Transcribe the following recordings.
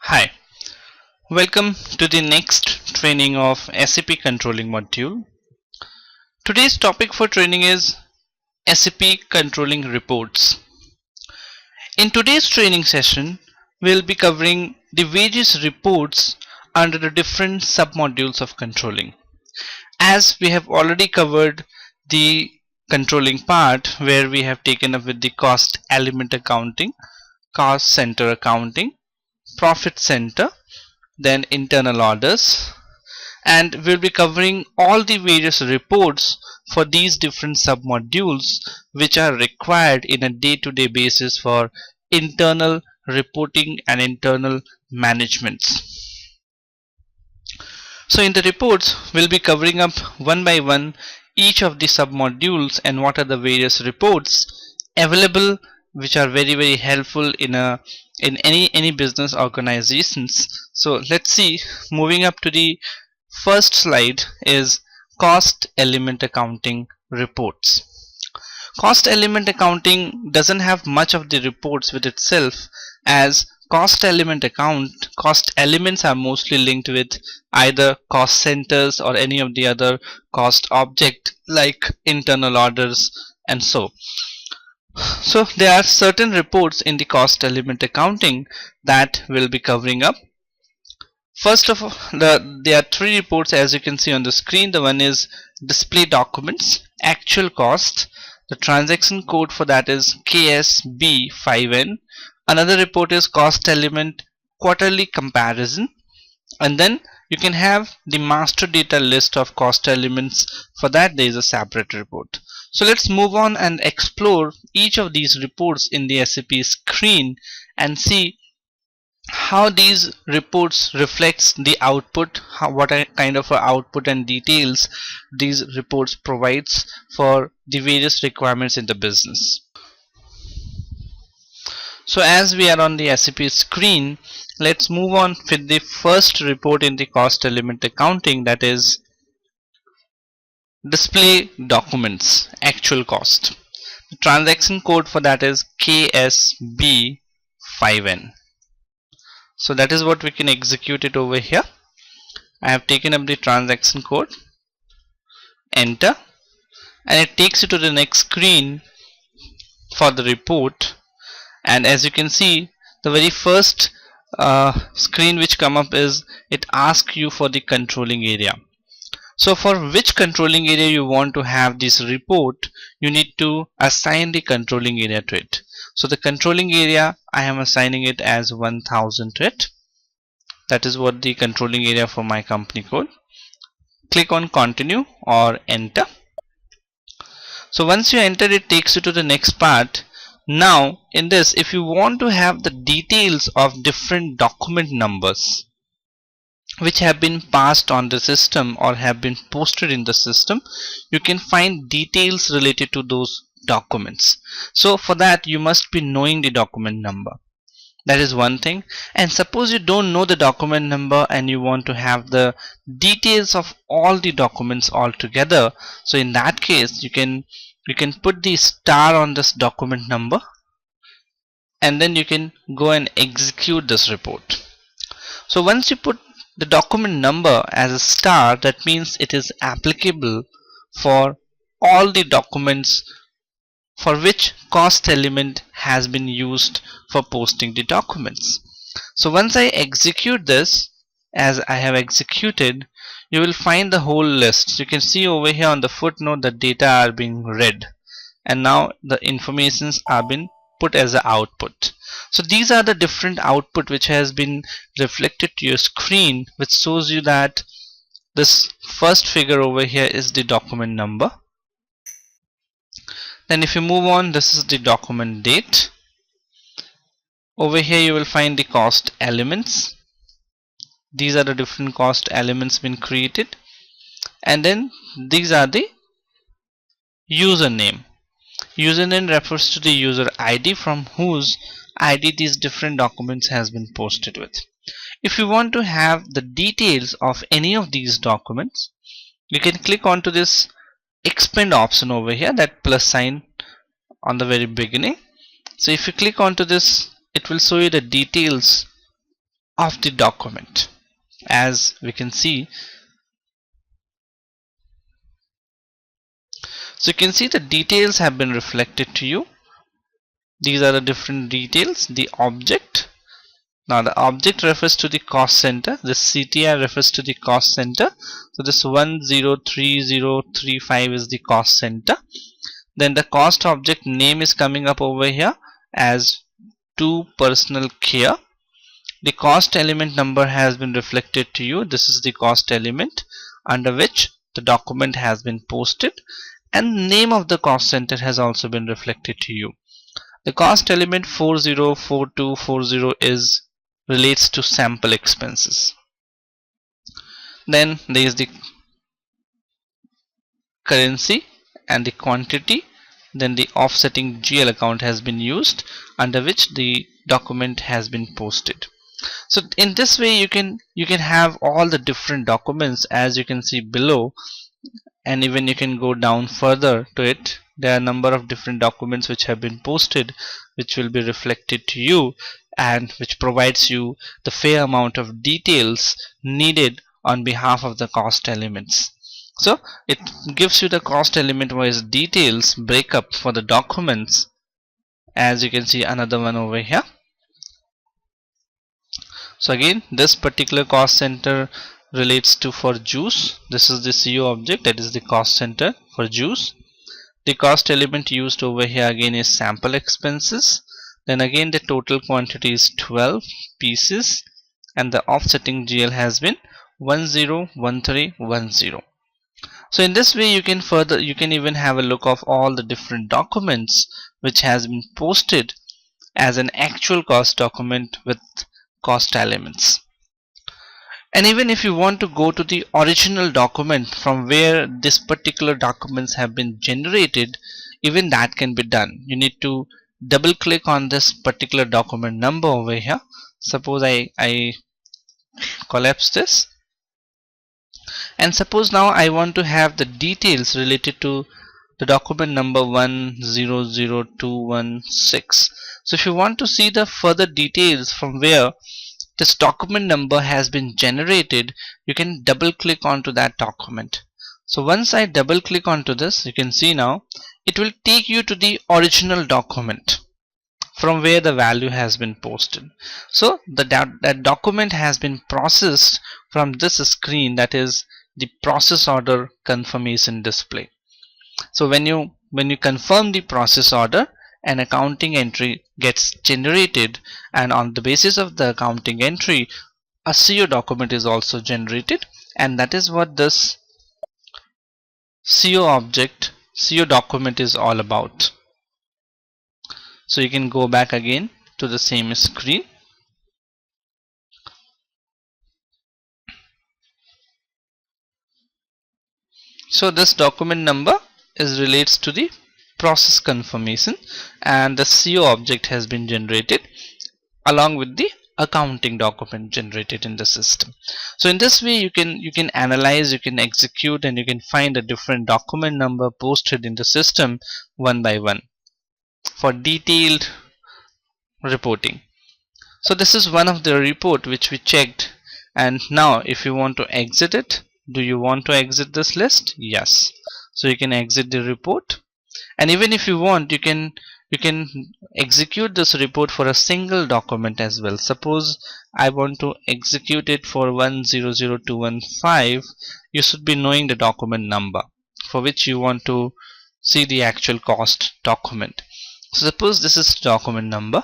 Hi, welcome to the next training of SAP controlling module. Today's topic for training is SAP controlling reports. In today's training session, we'll be covering the various reports under the different submodules of controlling. As we have already covered the controlling part where we have taken up with the cost element accounting, cost center accounting, profit center, then internal orders, and we'll be covering all the various reports for these different submodules which are required in a day-to-day basis for internal reporting and internal managements. So in the reports we'll be covering up one by one each of the submodules and what are the various reports available which are very helpful in any business organizations. So let's see, moving up to the first slide is cost element accounting reports. Cost element accounting doesn't have much of the reports with itself, as cost elements are mostly linked with either cost centers or any of the other cost object like internal orders and so there are certain reports in the cost element accounting that we'll be covering up. First of all, there are three reports as you can see on the screen. The one is display documents, actual cost. The transaction code for that is KSB5N. Another report is cost element quarterly comparison. And then you can have the master data list of cost elements. For that there is a separate report. So let's move on and explore each of these reports in the SAP screen and see how these reports reflects the output, what kind of output and details these reports provides for the various requirements in the business. So as we are on the SAP screen, let's move on with the first report in the cost element accounting, that is display documents, actual cost. The transaction code for that is KSB5N. So that is what we can execute it over here. I have taken up the transaction code, enter, and it takes you to the next screen for the report. And as you can see, the very first screen which come up is it asks you for the controlling area. So for which controlling area you want to have this report, you need to assign the controlling area to it. So the controlling area, I am assigning it as 1000 to it. That is what the controlling area for my company code. Click on continue or enter. So once you enter, it takes you to the next part. Now in this, if you want to have the details of different document numbers which have been passed on the system or have been posted in the system, you can find details related to those documents. So for that you must be knowing the document number. That is one thing. And suppose you don't know the document number and you want to have the details of all the documents all together, so in that case you can put the star on this document number and then you can go and execute this report. So once you put the document number as a star, that means it is applicable for all the documents for which cost element has been used for posting the documents. So once I execute this, as I have executed, you will find the whole list. You can see over here on the footnote the data are being read, and now the informations are being put as the output. So these are the different output which has been reflected to your screen, which shows you that this first figure over here is the document number. Then if you move on, this is the document date. Over here you will find the cost elements. These are the different cost elements been created, and then these are the username. Username refers to the user ID from whose ID these different documents has been posted with. If you want to have the details of any of these documents, you can click onto this expand option over here, that plus sign on the very beginning. So if you click onto this, it will show you the details of the document. As we can see, so you can see the details have been reflected to you. These are the different details. The object, now the object refers to the cost center, this CTR refers to the cost center. So this 103035 is the cost center. Then the cost object name is coming up over here as to personal care. The cost element number has been reflected to you. This is the cost element under which the document has been posted, and name of the cost center has also been reflected to you. The cost element 404240 is relates to sample expenses. Then there is the currency and the quantity. Then the offsetting GL account has been used under which the document has been posted. So in this way you can have all the different documents, as you can see below, and even you can go down further to it. There are a number of different documents which have been posted, which will be reflected to you and which provides you the fair amount of details needed on behalf of the cost elements. So it gives you the cost element wise details breakup for the documents, as you can see another one over here. So again, this particular cost center relates to for juice. This is the CO object, that is the cost center for juice. The cost element used over here again is sample expenses. Then again the total quantity is 12 pieces, and the offsetting GL has been 101310. So in this way you can even have a look of all the different documents which has been posted as an actual cost document with cost elements. And even if you want to go to the original document from where this particular documents have been generated, even that can be done. You need to double click on this particular document number over here. Suppose I collapse this, and suppose now I want to have the details related to the document number 100216. So if you want to see the further details from where this document number has been generated, you can double click onto that document. So once I double click onto this, you can see now it will take you to the original document from where the value has been posted. So that document has been processed from this screen, that is the process order confirmation display. So when you confirm the process order, an accounting entry gets generated, and on the basis of the accounting entry a CO document is also generated, and that is what this CO document is all about. So you can go back again to the same screen. So this document number relates to the process confirmation, and the CO object has been generated along with the accounting document generated in the system. So in this way you can analyze, you can execute, and you can find a different document number posted in the system one by one for detailed reporting. So this is one of the report which we checked, and now if you want to exit it, do you want to exit this list? Yes. So you can exit the report, and even if you want, you can execute this report for a single document as well. Suppose I want to execute it for 100215. You should be knowing the document number for which you want to see the actual cost document. So suppose this is document number.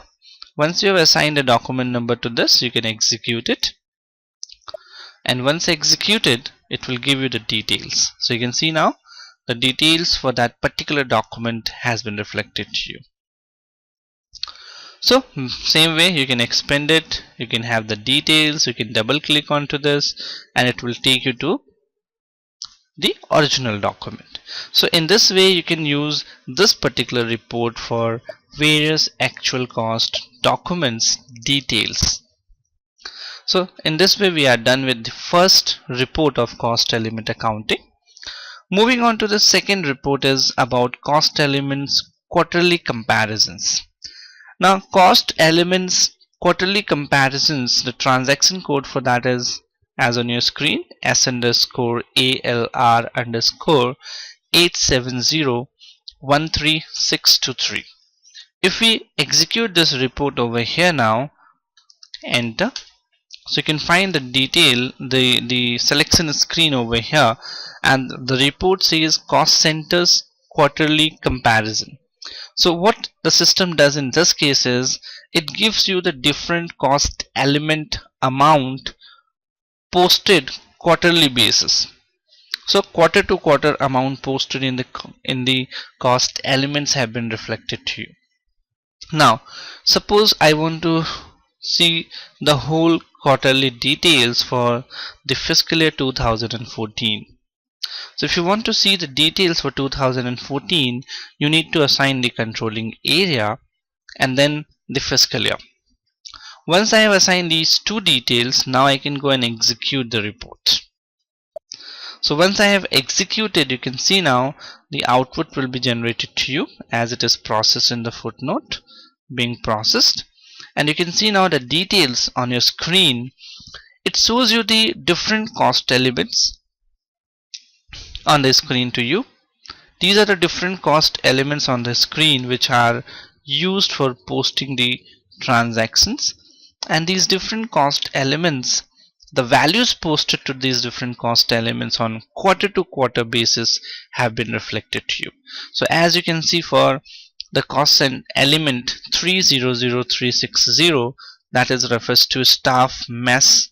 Once you have assigned a document number to this, you can execute it, and once executed it will give you the details. So you can see now the details for that particular document has been reflected to you. So same way you can expand it, you can have the details, you can double click onto this, and it will take you to the original document. So in this way you can use this particular report for various actual cost documents details. So in this way we are done with the first report of cost element accounting. Moving on to the second report is about cost elements quarterly comparisons. Now cost elements quarterly comparisons, the transaction code for that is as on your screen, S underscore ALR underscore 870136623. If we execute this report over here now, enter. So you can find the detail, the selection screen over here, and the report says cost centers quarterly comparison. So what the system does in this case is it gives you the different cost element amount posted quarterly basis. So quarter to quarter amount posted in the cost elements have been reflected to you. Now suppose I want to see the whole quarterly details for the fiscal year 2014. So if you want to see the details for 2014, you need to assign the controlling area and then the fiscal year. Once I have assigned these two details, now I can go and execute the report. So once I have executed, you can see now the output will be generated to you as it is processed in the footnote being processed. And you can see now the details on your screen. It shows you the different cost elements on the screen to you. These are the different cost elements on the screen which are used for posting the transactions, and these different cost elements, the values posted to these different cost elements on quarter to quarter basis have been reflected to you. So as you can see, for the cost element 300360, that is refers to staff mess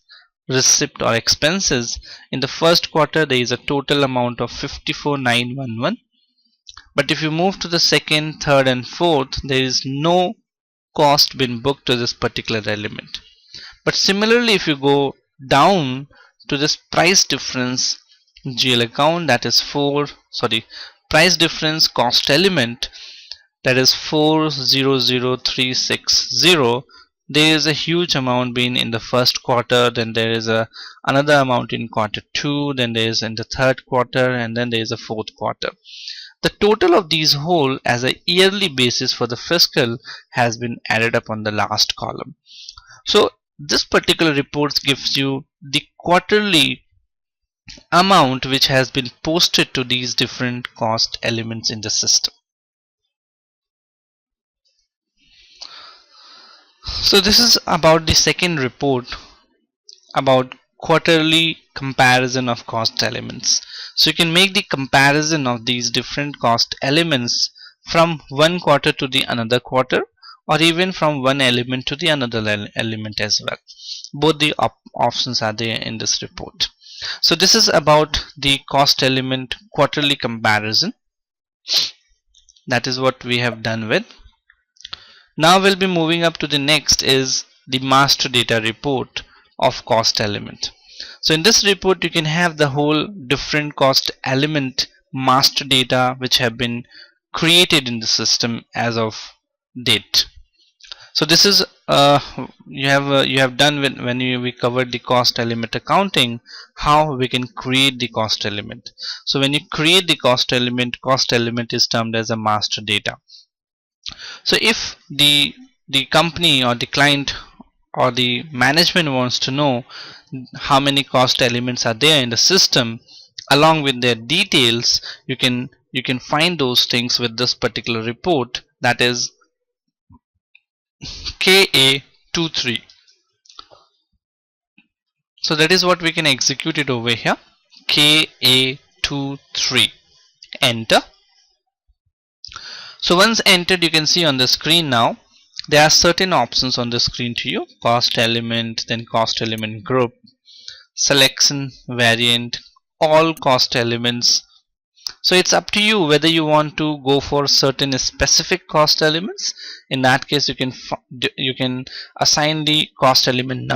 receipt or expenses. In the first quarter there is a total amount of 54,911, but if you move to the second, third and fourth, there is no cost been booked to this particular element. But similarly, if you go down to this price difference GL account, that is price difference cost element, that is 400360, there is a huge amount being in the first quarter, then there is another amount in quarter 2, then there is in the third quarter, and then there is a fourth quarter. The total of these whole as a yearly basis for the fiscal has been added up on the last column. So this particular report gives you the quarterly amount which has been posted to these different cost elements in the system. So this is about the second report about quarterly comparison of cost elements. So you can make the comparison of these different cost elements from one quarter to the another quarter, or even from one element to the another element as well. Both the options are there in this report. So this is about the cost element quarterly comparison. That is what we have done with. Now we'll be moving up to the next is the master data report of cost element. So in this report you can have the whole different cost element master data which have been created in the system as of date. So this is you have done when we covered the cost element accounting, how we can create the cost element. So when you create the cost element is termed as a master data. So if the company or the client or the management wants to know how many cost elements are there in the system along with their details, you can find those things with this particular report, that is KA23. So that is what we can execute it over here, KA23. Enter. So once entered, you can see on the screen now there are certain options on the screen to you: cost element, then cost element group, selection, variant, all cost elements. So it's up to you whether you want to go for certain specific cost elements. In that case, you can assign the cost element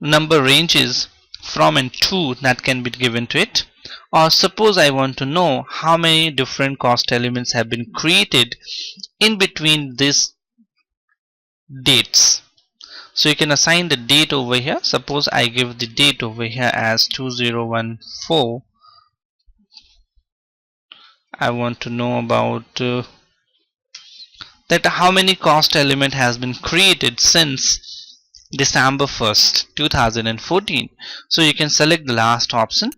number ranges from and to that can be given to it. Or suppose I want to know how many different cost elements have been created in between these dates. So you can assign the date over here. Suppose I give the date over here as 2014. I want to know about that how many cost element has been created since December 1st 2014. So you can select the last option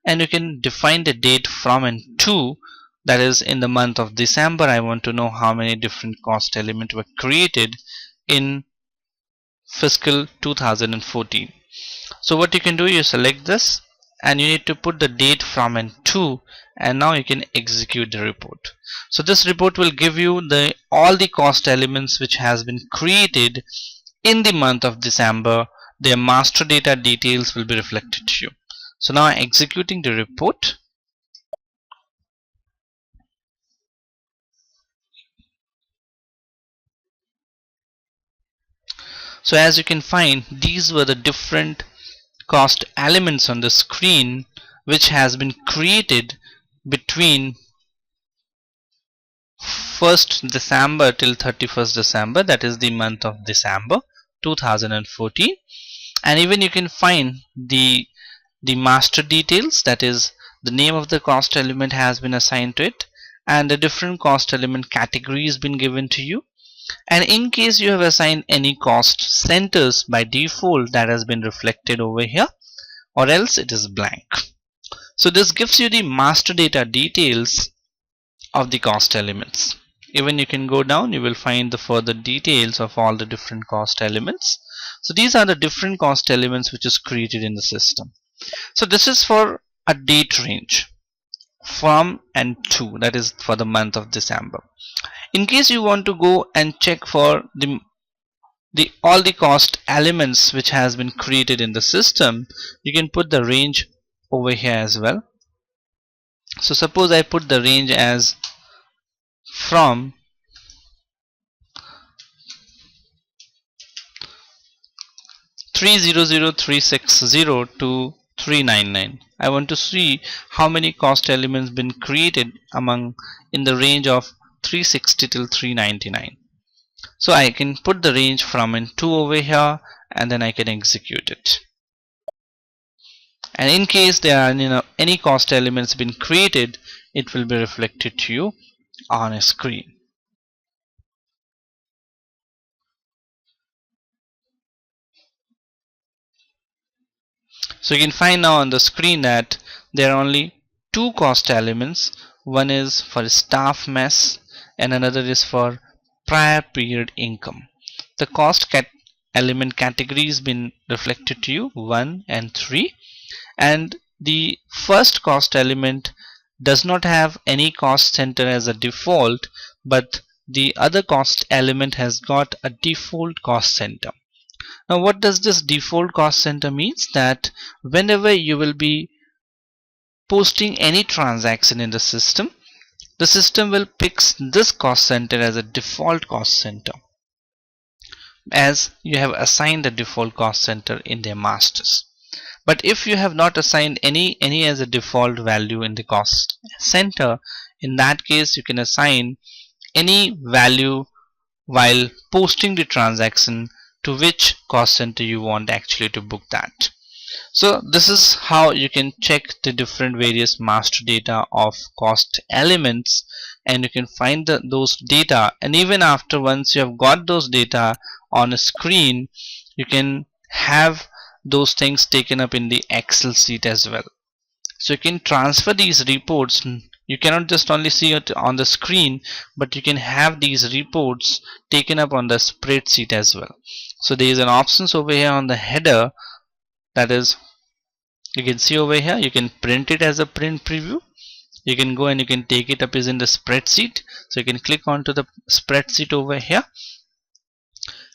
and you can define the date from and to, that is in the month of December. I want to know how many different cost elements were created in fiscal 2014. So what you can do, you select this and you need to put the date from and to, and now you can execute the report. So this report will give you the all the cost elements which has been created in the month of December. Their master data details will be reflected to you. So now executing the report. So as you can find, these were the different cost elements on the screen which has been created between 1st December till 31st December, that is the month of December 2014. And even you can find the master details, that is the name of the cost element has been assigned to it, and the different cost element categories been given to you. And in case you have assigned any cost centers, by default that has been reflected over here, or else it is blank. So this gives you the master data details of the cost elements. Even you can go down, you will find the further details of all the different cost elements. So these are the different cost elements which is created in the system. So this is for a date range from and to, that is for the month of December. In case you want to go and check for all the cost elements which has been created in the system, you can put the range over here as well. So suppose I put the range as from 300,360 to 399. I want to see how many cost elements been created among in the range of 360 till 399. So I can put the range from and to over here, and then I can execute it. And in case there are any cost elements been created, it will be reflected to you on a screen. So you can find now on the screen that there are only two cost elements. One is for staff mess and another is for prior period income. The cost element categories been reflected to you 1 and 3, and the first cost element does not have any cost center as a default, but the other cost element has got a default cost center. Now what does this default cost center means? That whenever you will be posting any transaction in the system will pick this cost center as a default cost center, as you have assigned the default cost center in their masters. But if you have not assigned any as a default value in the cost center, in that case you can assign any value while posting the transaction to which cost center you want actually to book that. So this is how you can check the different various master data of cost elements, and you can find those data, and even after once you have got those data on a screen, you can have those things taken up in the Excel sheet as well. So you can transfer these reports. You cannot just only see it on the screen, but you can have these reports taken up on the spreadsheet as well. So there is an options over here on the header, that is, you can see over here, you can print it as a print preview. You can go and you can take it up as in the spreadsheet. So you can click onto the spreadsheet over here,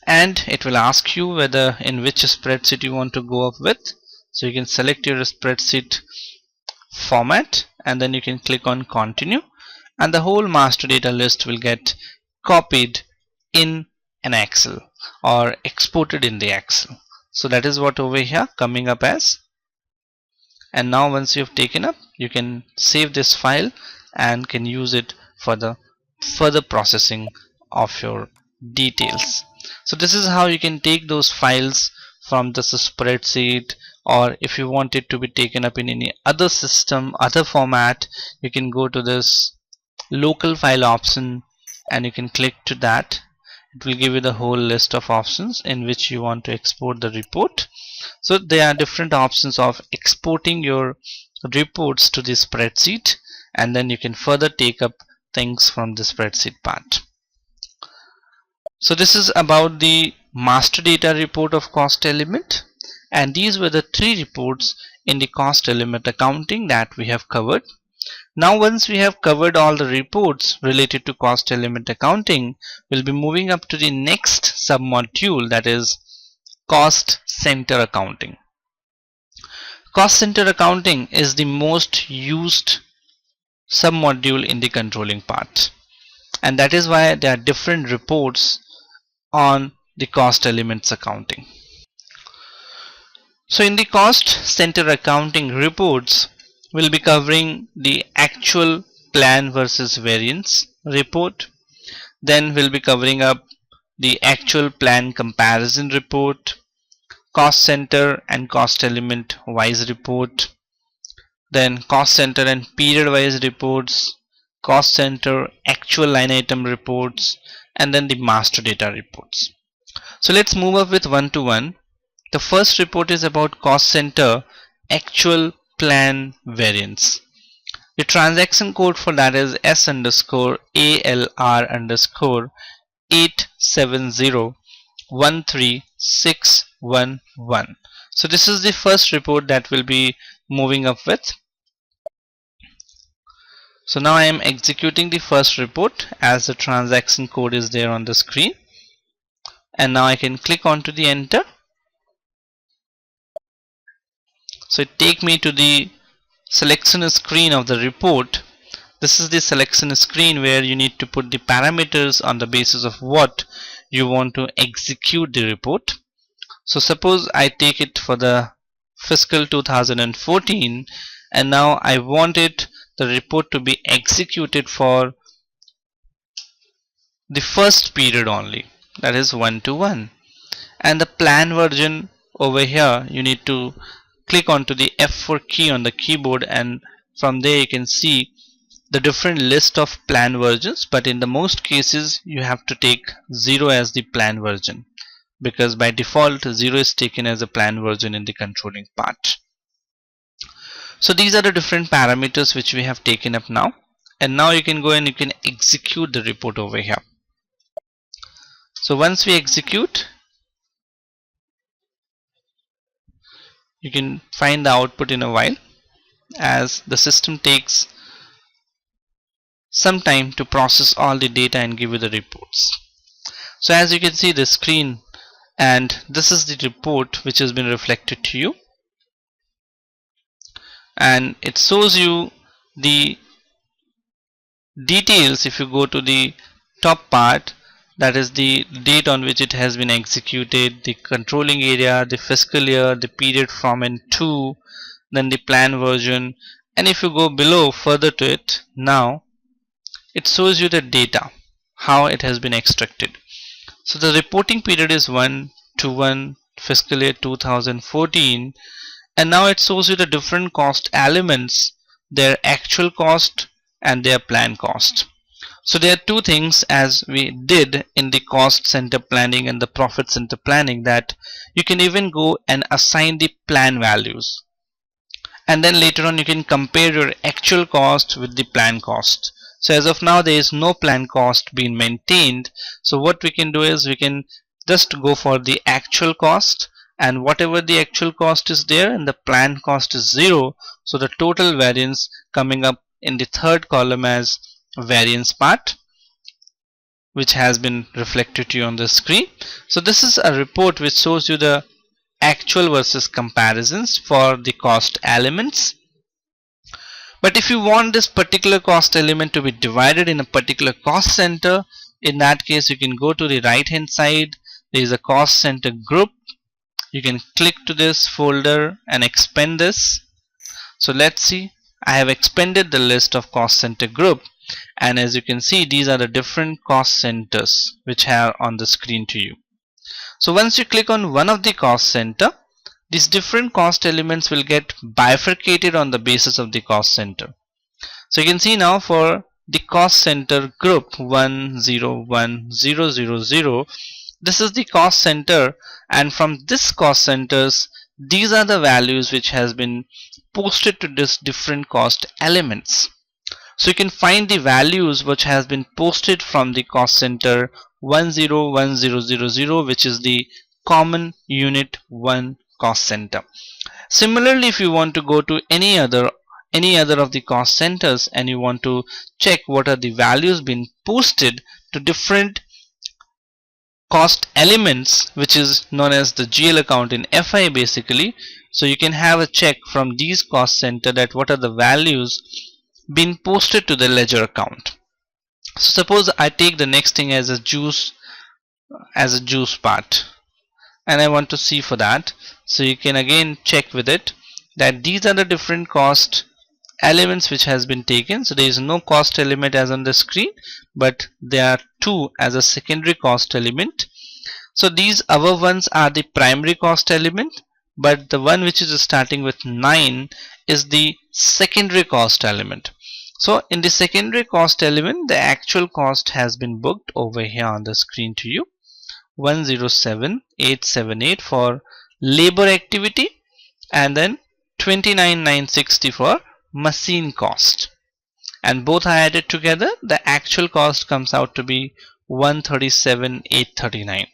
and it will ask you whether in which spreadsheet you want to go up with. So you can select your spreadsheet format, and then you can click on continue, and the whole master data list will get copied in an Excel or exported in the Excel. So that is what over here coming up as. And now once you have taken up, you can save this file and can use it for the further processing of your details. So this is how you can take those files from this spreadsheet, or if you want it to be taken up in any other system, other format, you can go to this local file option and you can click to that. It will give you the whole list of options in which you want to export the report. So there are different options of exporting your reports to the spreadsheet, and then you can further take up things from the spreadsheet part. So this is about the master data report of cost element, and these were the three reports in the cost element accounting that we have covered. Now once we have covered all the reports related to cost element accounting, we'll be moving up to the next submodule, that is cost center accounting. Cost center accounting is the most used submodule in the controlling part, and that is why there are different reports on the cost elements accounting. So in the cost center accounting reports, we'll be covering the actual plan versus variance report. Then we'll be covering up the actual plan comparison report, cost center and cost element wise report, then cost center and period wise reports, cost center actual line item reports, and then the master data reports. So let's move up with one to one. The first report is about cost center actual plan variance. The transaction code for that is S_ALR_870136611. So this is the first report that we'll be moving up with. So now I am executing the first report as the transaction code is there on the screen, and now I can click onto the enter. So it take me to the selection screen of the report. This is the selection screen where you need to put the parameters on the basis of what you want to execute the report. So suppose I take it for the fiscal 2014, and now I want the report to be executed for the first period only, that is 1 to 1. And the plan version over here, you need to click onto the F4 key on the keyboard, and from there you can see the different list of plan versions, but in the most cases you have to take 0 as the plan version, because by default 0 is taken as a plan version in the controlling part. So these are the different parameters which we have taken up now, and now you can go and you can execute the report over here. So once we execute, you can find the output in a while, as the system takes some time to process all the data and give you the reports. So as you can see the screen, and this is the report which has been reflected to you, and it shows you the details. If you go to the top part, that is the date on which it has been executed, the controlling area, the fiscal year, the period from and to, then the plan version, and if you go below further to it, now it shows you the data, how it has been extracted. So the reporting period is 1 to 1 fiscal year 2014, and now it shows you the different cost elements, their actual cost and their plan cost. So there are two things, as we did in the cost center planning and the profit center planning, that you can even go and assign the plan values, and then later on you can compare your actual cost with the plan cost. So as of now there is no plan cost being maintained, so what we can do is we can just go for the actual cost, and whatever the actual cost is there and the plan cost is 0, so the total variance coming up in the third column as variance part, which has been reflected to you on the screen. So this is a report which shows you the actual versus comparisons for the cost elements. But if you want this particular cost element to be divided in a particular cost center, in that case you can go to the right hand side. There is a cost center group. You can click to this folder and expand this. So let's see, I have expanded the list of cost center group, and as you can see these are the different cost centers which are on the screen to you. So once you click on one of the cost center, these different cost elements will get bifurcated on the basis of the cost center. So you can see now for the cost center group 101000. This is the cost center, and from this cost centers, these are the values which has been posted to this different cost elements. So you can find the values which has been posted from the cost center 101000, which is the common unit 1 cost center. Similarly, if you want to go to any other of the cost centers and you want to check what are the values being posted to different cost elements, which is known as the GL account in FI basically, so you can have a check from these cost center that what are the values being posted to the ledger account. So suppose I take the next thing as a juice part, and I want to see for that. So you can again check with it that these are the different cost elements which has been taken. So there is no cost element as on the screen, but there are two as a secondary cost element. So these other ones are the primary cost element, but the one which is starting with 9 is the secondary cost element. So in the secondary cost element, the actual cost has been booked over here on the screen to you, 107878 for labor activity, and then 29960 for machine cost, and both are added together. The actual cost comes out to be 137,839.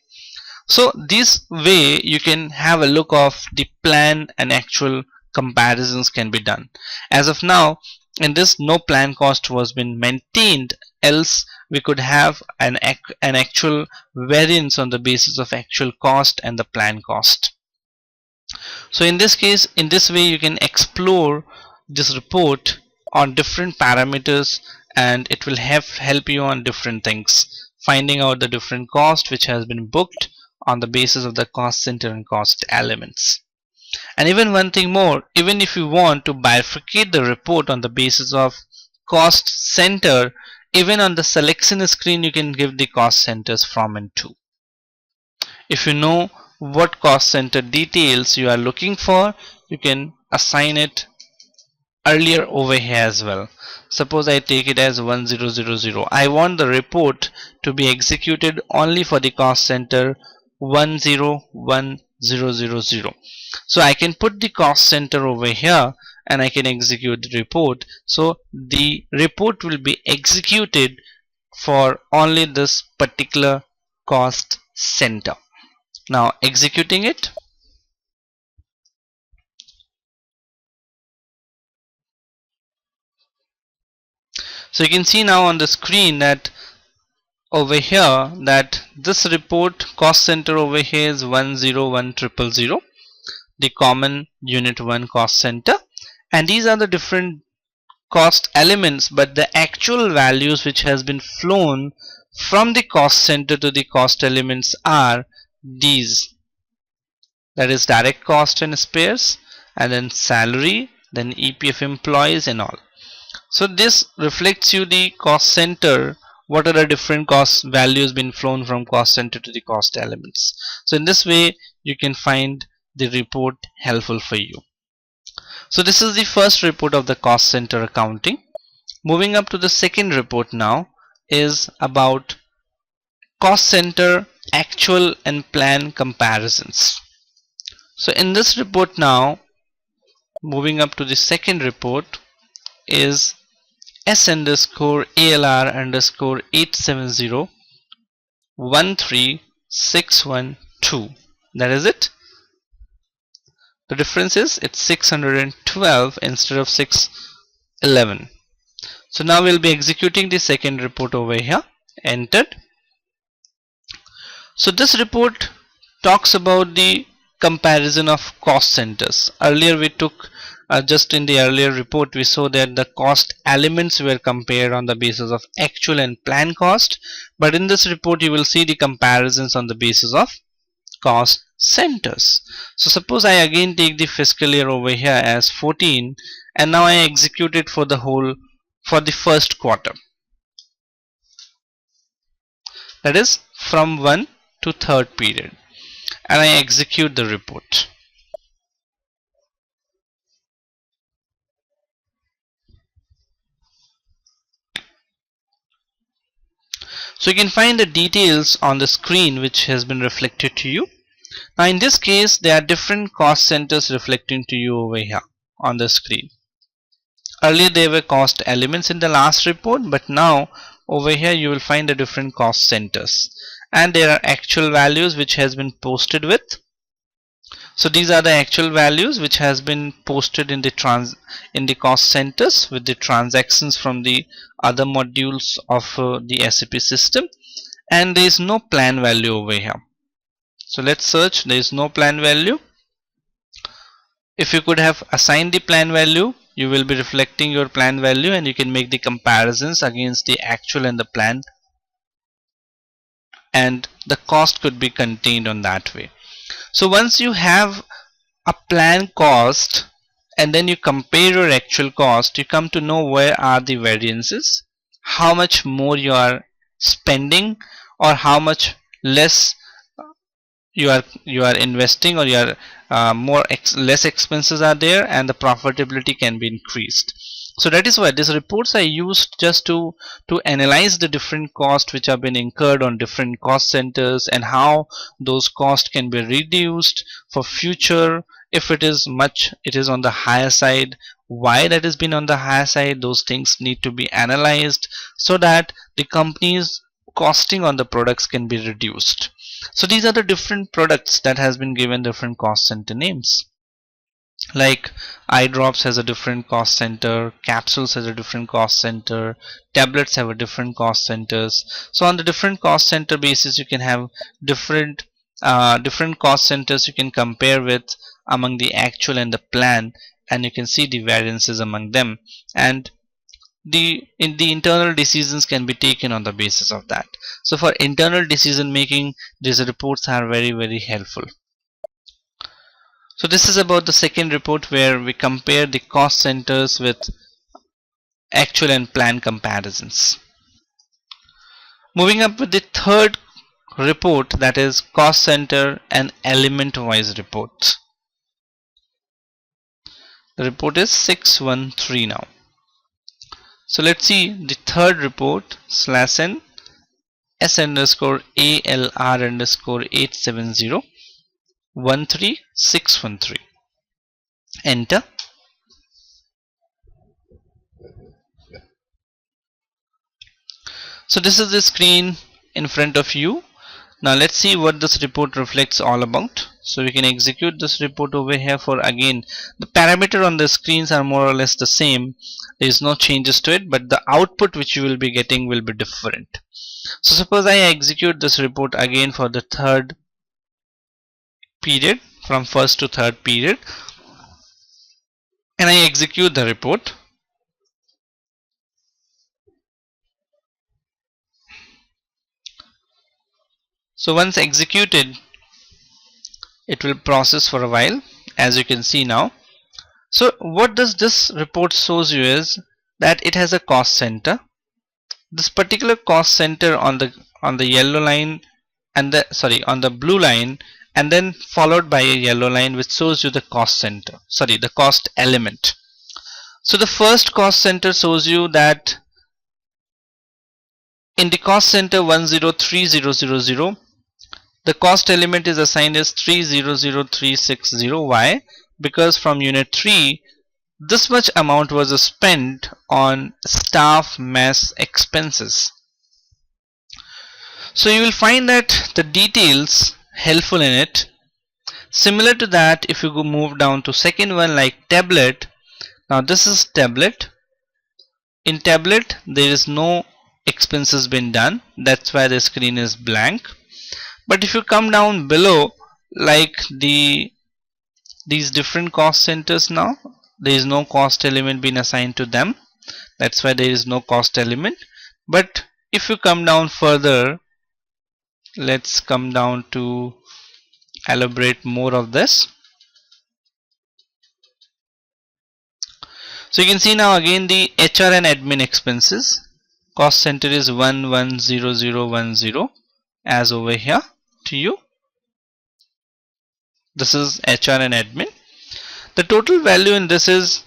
So this way you can have a look of the plan and actual comparisons can be done. As of now, in this, no plan cost was been maintained, else we could have an actual variance on the basis of actual cost and the plan cost. So in this case, in this way you can explore this report on different parameters, and it will help you on different things, finding out the different cost which has been booked on the basis of the cost center and cost elements. And even one thing more, even if you want to bifurcate the report on the basis of cost center, even on the selection screen you can give the cost centers from and to. If you know what cost center details you are looking for, you can assign it earlier over here as well. Suppose I take it as 1000. I want the report to be executed only for the cost center 101000. So I can put the cost center over here and I can execute the report. So the report will be executed for only this particular cost center. Now executing it. So you can see now on the screen that over here that this report cost center over here is 101000, the common unit 1 cost center, and these are the different cost elements, but the actual values which has been flown from the cost center to the cost elements are these, that is direct cost and spares, and then salary, then EPF employees and all. So this reflects you the cost center, what are the different cost values been flown from cost center to the cost elements. So in this way you can find the report helpful for you. So this is the first report of the cost center accounting. Moving up to the second report now is about cost center actual and plan comparisons. So in this report now, moving up to the second report, is S underscore ALR underscore 870-13612. That is it. The difference is it's 612 instead of 611. So now we'll be executing the second report over here. Entered. So this report talks about the comparison of cost centers. Earlier we took just in the earlier report we saw that the cost elements were compared on the basis of actual and planned cost, but in this report you will see the comparisons on the basis of cost centers. So suppose I again take the fiscal year over here as 14, and now I execute it for the first quarter, that is from 1 to 3rd period, and I execute the report. So you can find the details on the screen which has been reflected to you. Now in this case there are different cost centers reflecting to you over here on the screen. Earlier there were cost elements in the last report, but now over here you will find the different cost centers, and there are actual values which has been posted with. So these are the actual values which has been posted in the cost centers with the transactions from the other modules of the SAP system, and there is no plan value over here. So let's search. There is no plan value. If you could have assigned the plan value, you will be reflecting your plan value, and you can make the comparisons against the actual and the plan, and the cost could be contained on that way. So once you have a plan cost and then you compare your actual cost, you come to know where are the variances, how much more you are spending, or how much less you are investing, or you are less expenses are there, and the profitability can be increased. So that is why these reports are used just to analyze the different costs which have been incurred on different cost centers, and how those costs can be reduced for future. If it is on the higher side, why that has been on the higher side, those things need to be analyzed so that the company's costing on the products can be reduced. So these are the different products that has been given different cost center names. Like eye drops has a different cost center, capsules has a different cost center, tablets have a different cost centers. So on the different cost center basis, you can have different cost centers you can compare with among the actual and the plan, and you can see the variances among them, and the internal decisions can be taken on the basis of that. So for internal decision making, these reports are very helpful. So this is about the second report where we compare the cost centers with actual and plan comparisons. Moving up with the third report, that is cost center and element wise reports. The report is 613 now. So let's see the third report /n s underscore alr underscore 870 13613. Enter. So this is the screen in front of you. Now let's see what this report reflects all about. So we can execute this report over here. For again, the parameter on the screens are more or less the same. There is no changes to it, but the output which you will be getting will be different. So suppose I execute this report again for the third period, from first to third period, and I execute the report. So once executed, it will process for a while, as you can see now. So what does this report shows you is that it has a cost center. This particular cost center on the yellow line, and on the blue line, and then followed by a yellow line which shows you the cost center, the cost element. So the first cost center shows you that in the cost center 103000, the cost element is assigned as 300360. Why? Because from unit 3, this much amount was spent on staff mess expenses. So you will find that the details helpful in it. Similar to that, if you go move down to second one, like tablet. Now this is tablet. In tablet there is no expenses been done, that's why the screen is blank. But if you come down below, like these different cost centers, now there is no cost element been assigned to them, that's why there is no cost element. But if you come down further, let's come down to elaborate more of this. So you can see now again the HR and admin expenses. Cost center is 110010, as over here to you. This is HR and admin. The total value in this is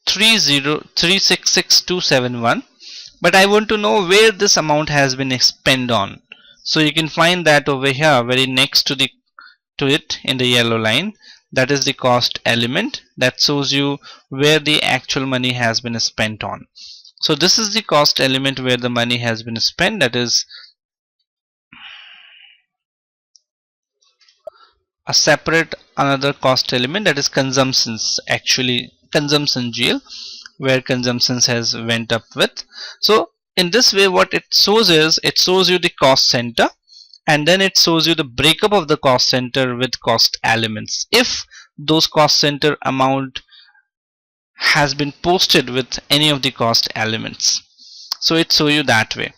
3666271. but I want to know where this amount has been spent on. So you can find that over here very next to it in the yellow line. That is the cost element that shows you where the actual money has been spent on. So this is the cost element where the money has been spent, that is a separate another cost element, that is consumptions, actually consumption GL, where consumptions has went up with. So in this way what it shows is it shows you the cost center, and then it shows you the breakup of the cost center with cost elements if those cost center amount has been posted with any of the cost elements. So it shows you that way.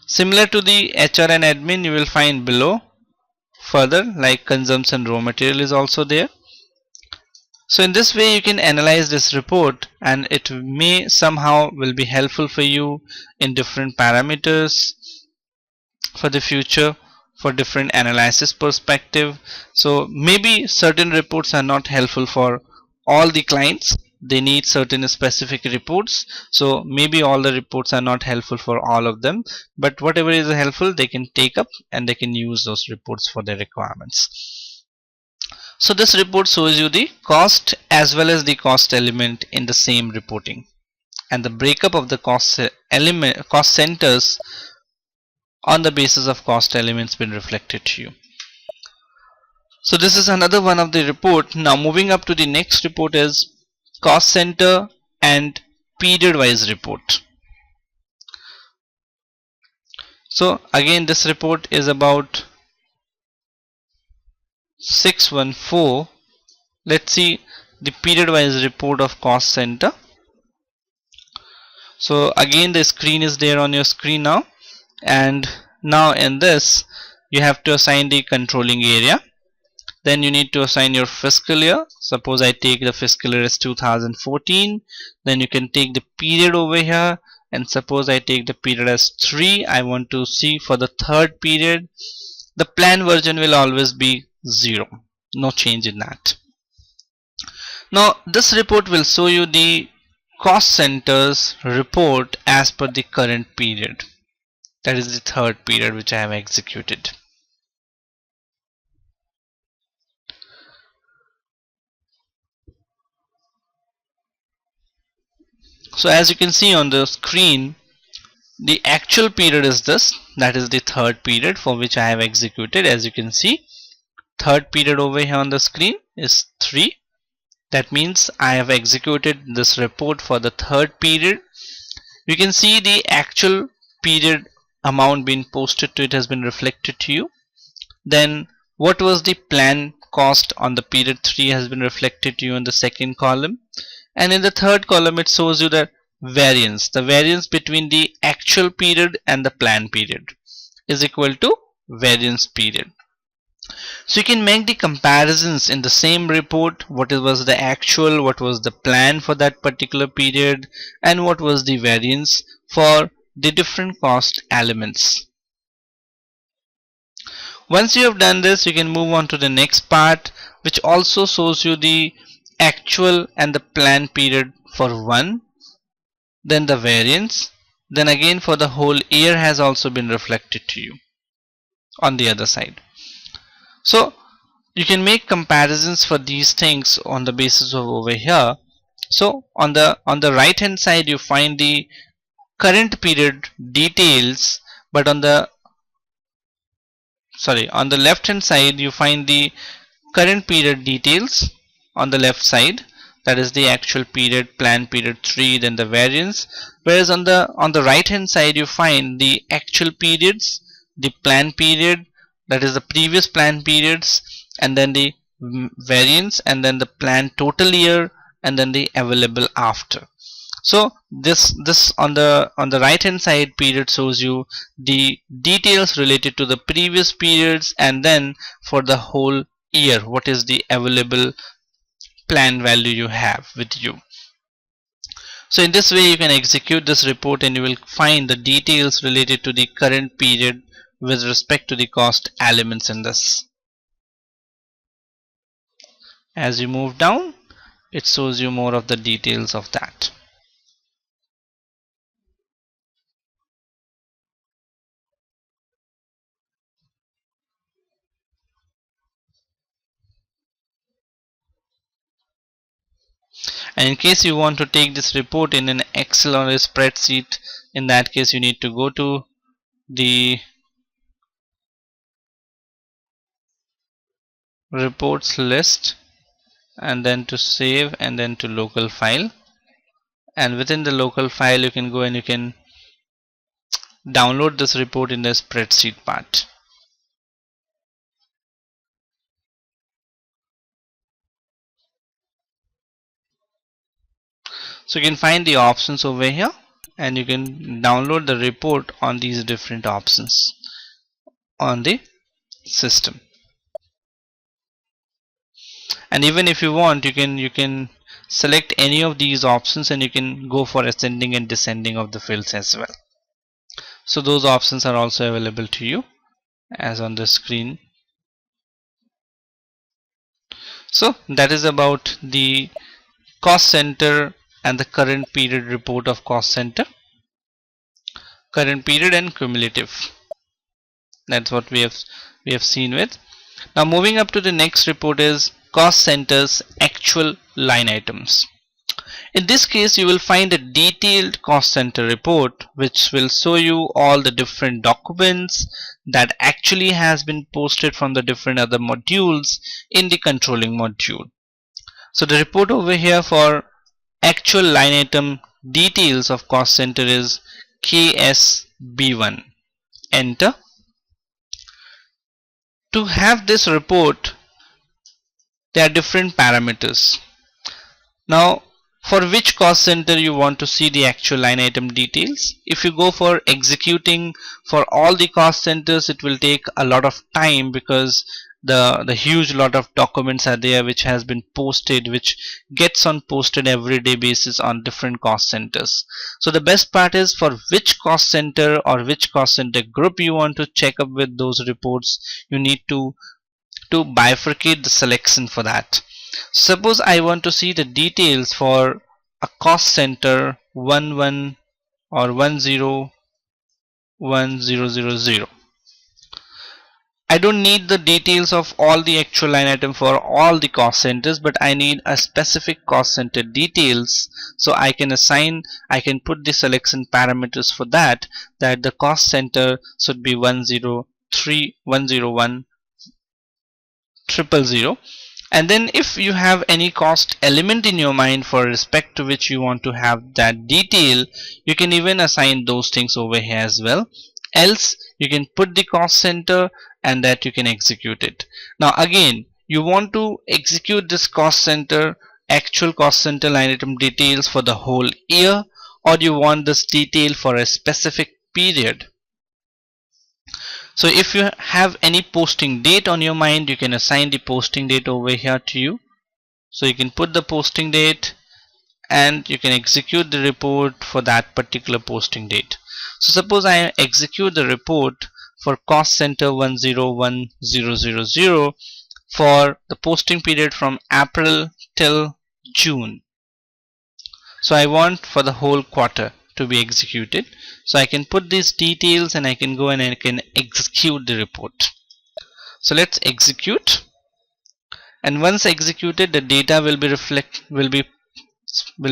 Similar to the HR and admin, you will find below further like consumption raw material is also there. So in this way you can analyze this report, and it may somehow will be helpful for you in different parameters for the future, for different analysis perspective. So maybe certain reports are not helpful for all the clients, they need certain specific reports, so maybe all the reports are not helpful for all of them, but whatever is helpful they can take up and they can use those reports for their requirements. So this report shows you the cost as well as the cost element in the same reporting, and the breakup of the cost centers on the basis of cost elements been reflected to you. So this is another one of the report. Now moving up to the next report is cost center and period wise report. So again this report is about 614. Let's see the period wise report of cost center. So again the screen is there on your screen now, and now in this you have to assign the controlling area. Then you need to assign your fiscal year. Suppose I take the fiscal year as 2014. Then you can take the period over here, and suppose I take the period as 3. I want to see for the third period. The plan version will always be 0. No change in that. Now this report will show you the cost centers report as per the current period. That is the third period which I have executed. So as you can see on the screen, the actual period is this, that is the third period for which I have executed. As you can see, third period over here on the screen is 3. That means I have executed this report for the third period. You can see the actual period amount being posted to it has been reflected to you. Then what was the plan cost on the period 3 has been reflected to you in the second column, and in the third column it shows you the variance between the actual period and the plan period is equal to variance period. So you can make the comparisons in the same report, what was the actual, what was the plan for that particular period, and what was the variance for the different cost elements. Once you have done this, you can move on to the next part, which also shows you the actual and the plan period for one, then the variance, then again for the whole year has also been reflected to you on the other side. So you can make comparisons for these things on the basis of over here. So on the right hand side you find the current period details, but on the left hand side you find the current period details on the left side, that is the actual period, plan period 3, then the variance, whereas on the right hand side you find the actual periods, the plan period, that is the previous plan periods, and then the variance, and then the plan total year, and then the available after. So this on the right hand side period shows you the details related to the previous periods, and then for the whole year what is the available plan value you have with you. So in this way you can execute this report and you will find the details related to the current period with respect to the cost elements in this. As you move down, it shows you more of the details of that. And in case you want to take this report in an Excel or a spreadsheet, in that case you need to go to the reports list and then to save and then to local file, and within the local file you can go and you can download this report in the spreadsheet part. So you can find the options over here and you can download the report on these different options on the system. And even if you want, you can select any of these options and you can go for ascending and descending of the fields as well. So those options are also available to you as on the screen. So that is about the cost center and the current period report of cost center, current period and cumulative. That's what we have seen with. Now moving up to the next report is cost center's actual line items. In this case you will find a detailed cost center report which will show you all the different documents that actually has been posted from the different other modules in the controlling module. So the report over here for actual line item details of cost center is KSB1. Enter. To have this report, there are different parameters. Now for which cost center you want to see the actual line item details. If you go for executing for all the cost centers, it will take a lot of time because the huge lot of documents are there which has been posted, which gets on posted every day basis on different cost centers. So the best part is for which cost center or which cost center group you want to check up with those reports, you need to bifurcate the selection for that. Suppose I want to see the details for a cost center 11 or 101000. I don't need the details of all the actual line item for all the cost centers, but I need a specific cost center details. So I can put the selection parameters for that the cost center should be 103 101 000. And then if you have any cost element in your mind for respect to which you want to have that detail, you can even assign those things over here as well. Else you can put the cost center and that you can execute it. Now again, you want to execute this cost center, actual cost center line item details for the whole year, or you want this detail for a specific period. So if you have any posting date on your mind, you can assign the posting date over here to you. So you can put the posting date and you can execute the report for that particular posting date. So suppose I execute the report for cost center 101000 for the posting period from April till June. So I want for the whole quarter to be executed. So I can put these details and I can go and I can execute the report. So let's execute, and once executed the data will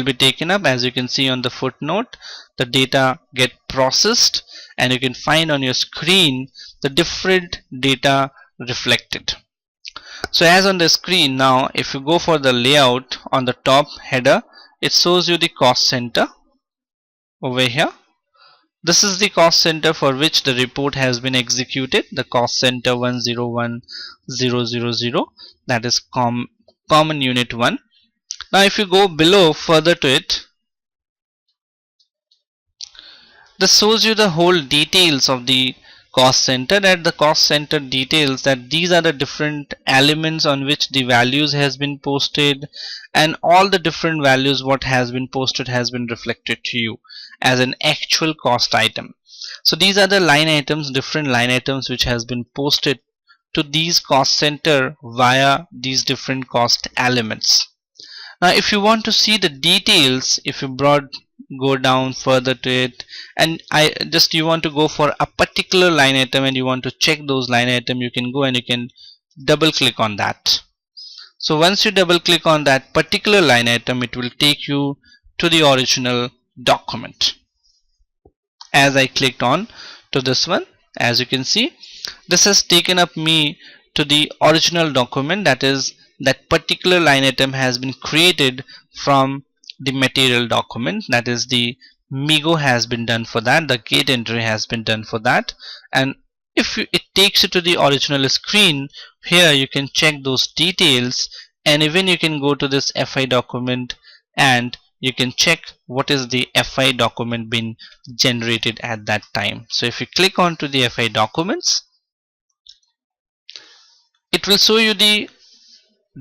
be taken up. As you can see on the footnote, the data get processed and you can find on your screen the different data reflected. So as on the screen now, if you go for the layout on the top header, it shows you the cost center over here. This is the cost center for which the report has been executed, the cost center 101000, that is common unit 1. Now if you go below further to it, this shows you the whole details of the cost center, that the cost center details that these are the different elements on which the values has been posted, and all the different values what has been posted has been reflected to you as an actual cost item. So these are the line items, different line items which has been posted to these cost center via these different cost elements. Now if you want to see the details, if you go down further to it and you want to go for a particular line item and you want to check those line item, you can go and you can double click on that. So once you double click on that particular line item, it will take you to the original document. As I clicked on to this one, as you can see, this has taken up me to the original document. That is, that particular line item has been created from the material document. That is, the Migo has been done for that, the gate entry has been done for that. And if it takes you to the original screen, here you can check those details, and even you can go to this FI document and you can check what is the FI document been generated at that time. So if you click on to the FI documents, it will show you the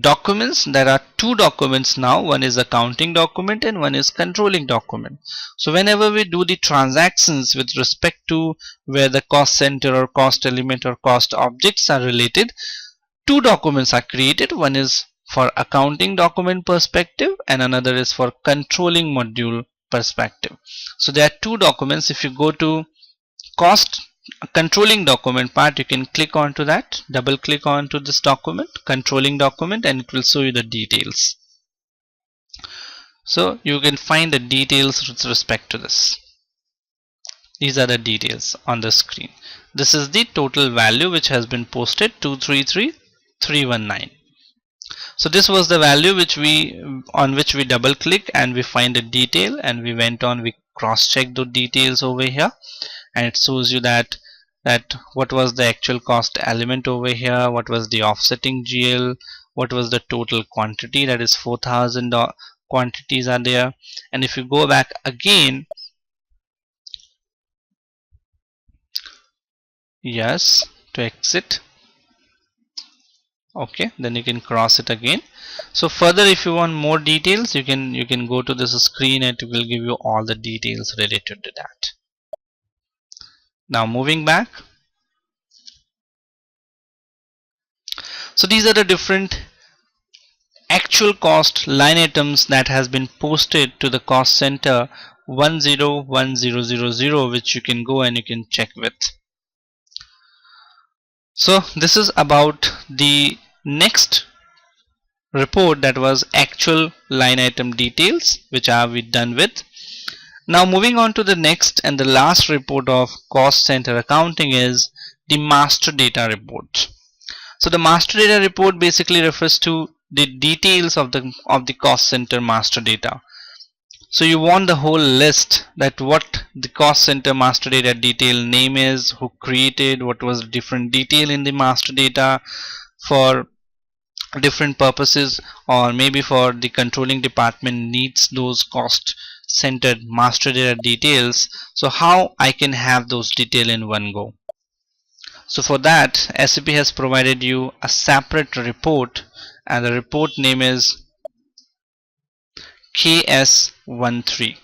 documents. There are two documents now. One is accounting document and one is controlling document. So whenever we do the transactions with respect to where the cost center or cost element or cost objects are related, two documents are created. One is for accounting document perspective and another is for controlling module perspective. So there are two documents. If you go to cost controlling document part, you can click onto that, double click onto this document, controlling document, and it will show you the details. So you can find the details with respect to this. These are the details on the screen. This is the total value which has been posted, 233319. So this was the value which on which we double click and we find a detail, and we went on, we cross check the details over here, and it shows you that what was the actual cost element over here, what was the offsetting GL, what was the total quantity, that is 4000 quantities are there. And if you go back again, yes, to exit, okay, then you can cross it again. So further, if you want more details, you can go to this screen and it will give you all the details related to that. Now moving back, so these are the different actual cost line items that has been posted to the cost center 101000, which you can go and you can check with. So this is about the next report, that was actual line item details, which are we done with. Now moving on to the next and the last report of cost center accounting is the master data report. So the master data report basically refers to the details of the cost center master data. So you want the whole list, that what the cost center master data detail name is, who created, what was the different detail in the master data for different purposes, or maybe for the controlling department needs those cost centered master data details. So how I can have those detail in one go? So for that, SAP has provided you a separate report, and the report name is KS13.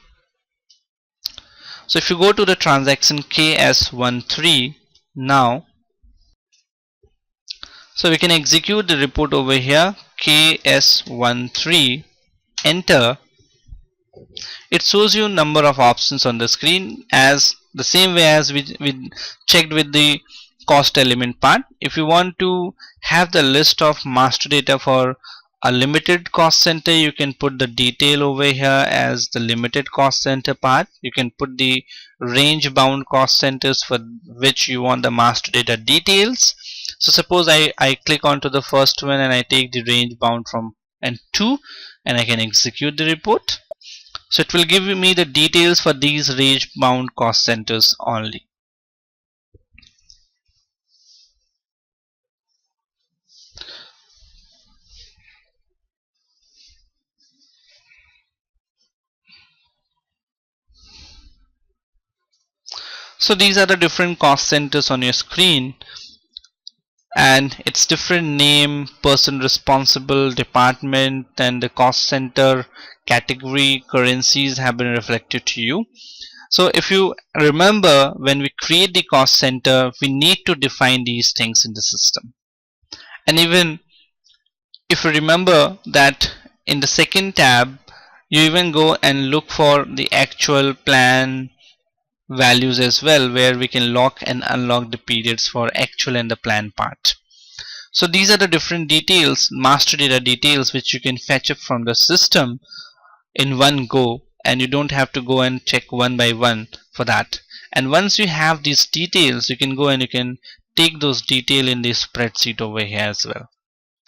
So if you go to the transaction KS13 now, so we can execute the report over here, KS13, enter. It shows you number of options on the screen, as the same way as we checked with the cost element part. If you want to have the list of master data for a limited cost center, you can put the detail over here as the limited cost center part. You can put the range bound cost centers for which you want the master data details. So suppose I click onto the first one and I take the range bound from N2 and I can execute the report. So it will give me the details for these range bound cost centers only. So these are the different cost centers on your screen, and its different name, person responsible, department, and the cost center category, currencies have been reflected to you. So if you remember, when we create the cost center, we need to define these things in the system. And even if you remember that in the second tab, you even go and look for the actual plan values as well, where we can lock and unlock the periods for actual and the plan part. So these are the different details, master data details, which you can fetch up from the system in one go, and you don't have to go and check one by one for that. And once you have these details, you can go and you can take those details in the spreadsheet over here as well.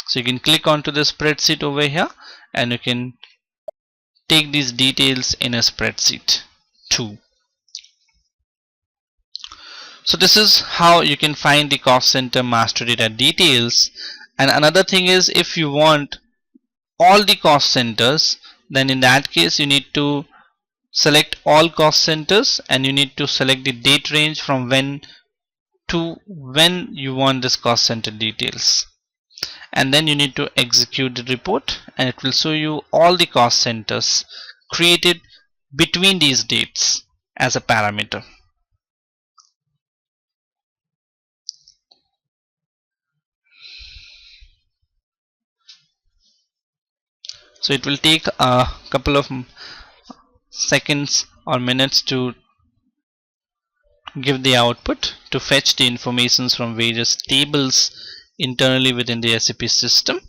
So you can click onto the spreadsheet over here and you can take these details in a spreadsheet too. So this is how you can find the cost center master data details. And another thing is, if you want all the cost centers, then in that case you need to select all cost centers and you need to select the date range from when to when you want this cost center details, and then you need to execute the report and it will show you all the cost centers created between these dates as a parameter. So it will take a couple of seconds or minutes to give the output to fetch the informations from various tables internally within the SAP system.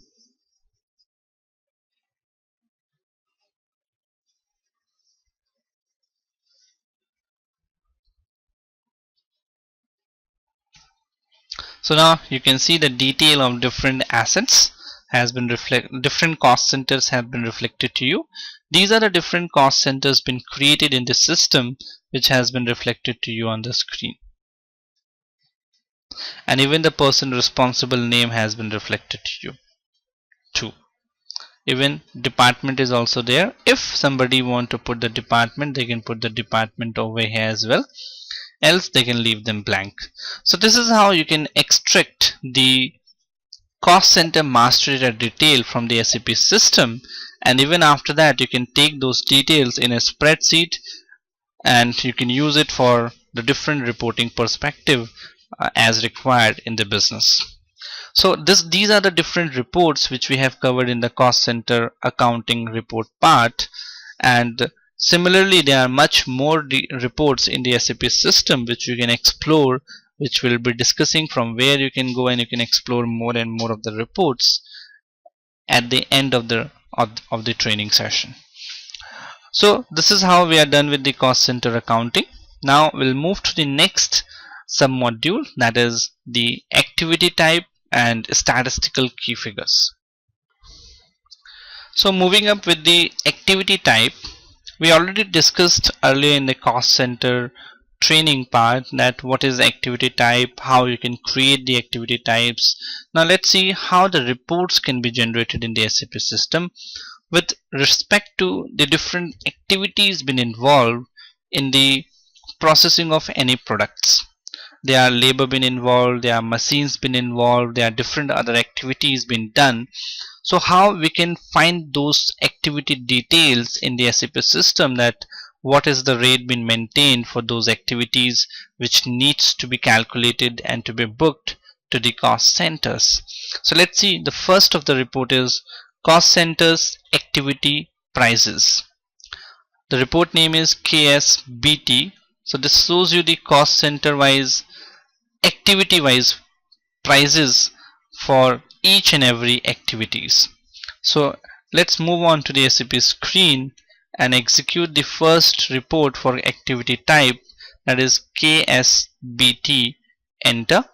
So now you can see the detail of different assets has been different cost centers have been reflected to you. These are the different cost centers been created in the system, which has been reflected to you on the screen. And even the person responsible name has been reflected to you too. Even department is also there. If somebody want to put the department, they can put the department over here as well, else they can leave them blank. So this is how you can extract the cost center master data detail from the SAP system, and even after that you can take those details in a spreadsheet and you can use it for the different reporting perspective as required in the business. So these are the different reports which we have covered in the cost center accounting report part, and similarly there are much more reports in the SAP system which you can explore, which we'll be discussing, from where you can go and you can explore more and more of the reports at the end of the training session. So this is how we are done with the cost center accounting. Now we'll move to the next sub module, that is the activity type and statistical key figures. So moving up with the activity type, we already discussed earlier in the cost center training part that what is activity type, how you can create the activity types. Now let's see how the reports can be generated in the SAP system with respect to the different activities been involved in the processing of any products. There are labor been involved, there are machines been involved, there are different other activities been done. So how we can find those activity details in the SAP system, that what is the rate been maintained for those activities which needs to be calculated and to be booked to the cost centers. So let's see, the first of the report is cost centers activity prices. The report name is KSBT. So this shows you the cost center wise, activity wise prices for each and every activities. So let's move on to the SAP screen and execute the first report for activity type, that is KSBT. Enter.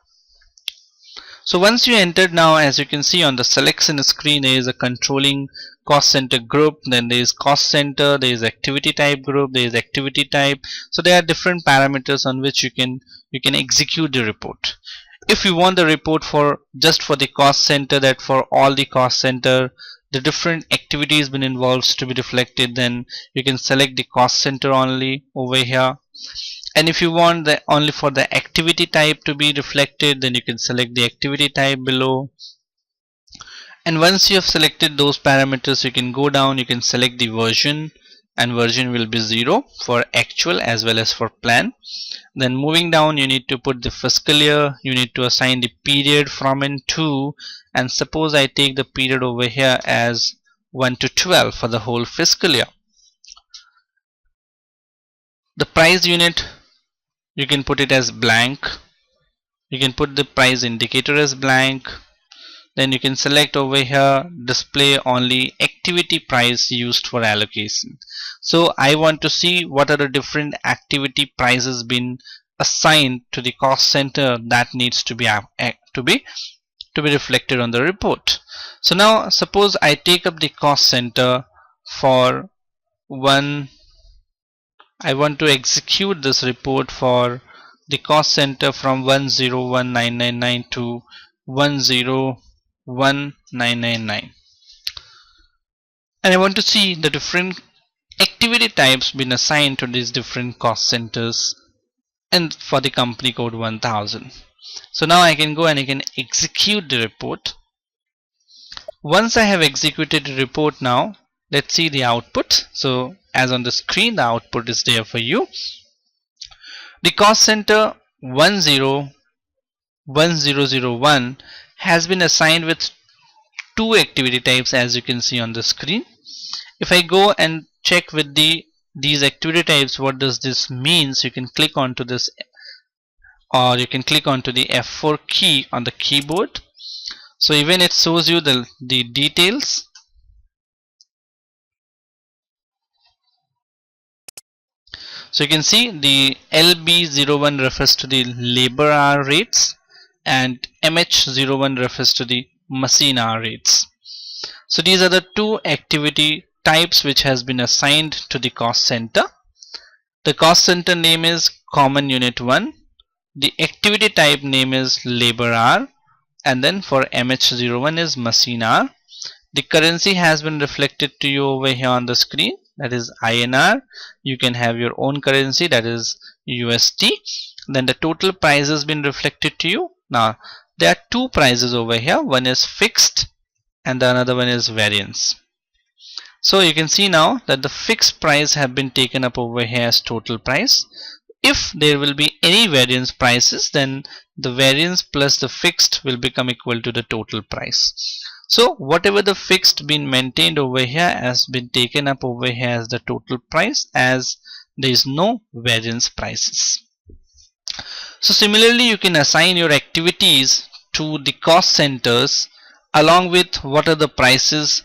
So once you entered, now as you can see on the selection screen, there is a controlling cost center group, then there is cost center, there is activity type group, there is activity type. So there are different parameters on which you can execute the report. If you want the report for just for the cost center, that for all the cost center the different activities been involved to be reflected, then you can select the cost center only over here. And if you want the only for the activity type to be reflected, then you can select the activity type below. And once you have selected those parameters, you can go down, you can select the version, and version will be 0 for actual as well as for plan. Then moving down, you need to put the fiscal year, you need to assign the period from and to, and suppose I take the period over here as 1 to 12 for the whole fiscal year. The price unit, you can put it as blank, you can put the price indicator as blank, then you can select over here display only activity price used for allocation. So I want to see what are the different activity prices been assigned to the cost center that needs to be reflected on the report. So now suppose I take up the cost center for one. I want to execute this report for the cost center from 101,999 to 101,999, and I want to see the different activity types been assigned to these different cost centers and for the company code 1000. So now I can go and I can execute the report. Once I have executed the report, now let's see the output. So as on the screen, the output is there for you. The cost center 101001 has been assigned with two activity types, as you can see on the screen. If I go and check with these activity types, what does this means, you can click onto this, or you can click onto the F4 key on the keyboard. So even it shows you the details. So you can see the LB01 refers to the labor hour rates and MH01 refers to the machine hour rates. So these are the two activity types which has been assigned to the cost center. The cost center name is common unit 1. The activity type name is labor hour, and then for MH01 is machine hour. The currency has been reflected to you over here on the screen, that is INR. You can have your own currency, that is USD. Then the total price has been reflected to you. Now there are two prices over here, one is fixed and the another one is variance. So you can see now that the fixed price have been taken up over here as total price. If there will be any variance prices, then the variance plus the fixed will become equal to the total price. So whatever the fixed been maintained over here has been taken up over here as the total price, as there is no variance prices. So similarly, you can assign your activities to the cost centers along with what are the prices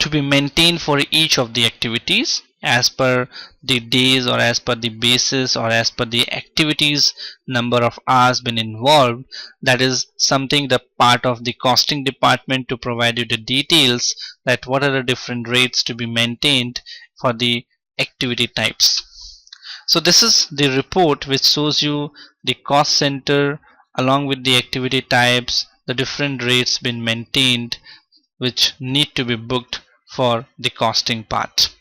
to be maintained for each of the activities as per the days, or as per the basis, or as per the activities number of hours been involved. That is something the part of the costing department to provide you the details that what are the different rates to be maintained for the activity types. So this is the report which shows you the cost center along with the activity types, the different rates been maintained which need to be booked for the costing part.